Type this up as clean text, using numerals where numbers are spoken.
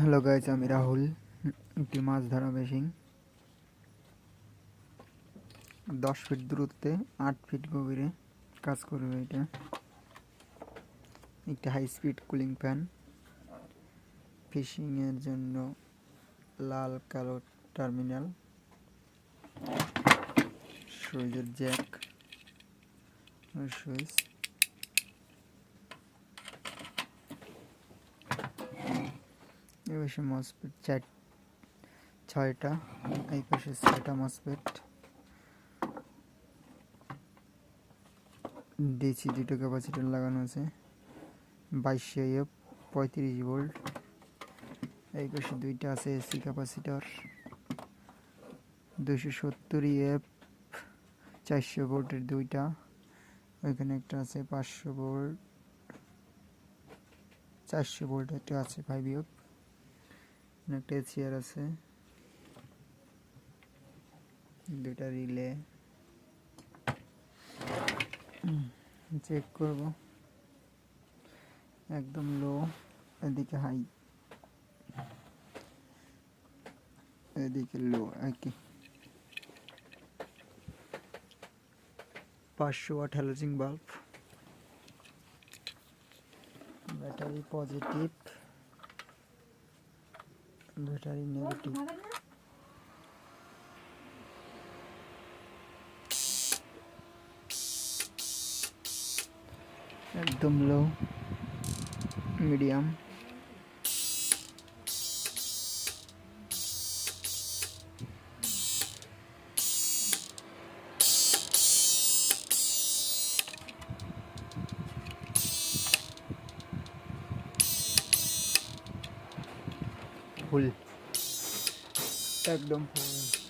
Hello guys, আমি রাহুল। একটি মাছ ধরা মেশিন 10 ফিট দূরত্বে 8 ফিট গভীরে কাজ করবে। এটা একটি হাই স্পিড কুলিং ফ্যান, ফিশিংয়ের জন্য লাল কালো টার্মিনাল, সুইচের জ্যাক সুইচ, এই পাশে মসপেট 6টা, এই পাশে 6টা মসপেট, ডিসি 2টা ক্যাপাসিটার লাগানো আছে, 2200 এফ 35 ভোল্ট। এই পাশে 2টা আছে এসি ক্যাপাসিটার, 270 এফ 400 ভোল্টের 2টা। ওইখানে একটা আছে 500 ভোল্ট 400 ভোল্ট, একটা আছে 5 এফ। একটা চেয়ার আছে, 2টা রিলে। চেক করব, একদম লো, এদিকে হাই, এদিকে লো। একই 500 watt halogen bulb, battery positive, battery negative. একদম লো, মিডিয়াম, ফুল, একদম ফুল।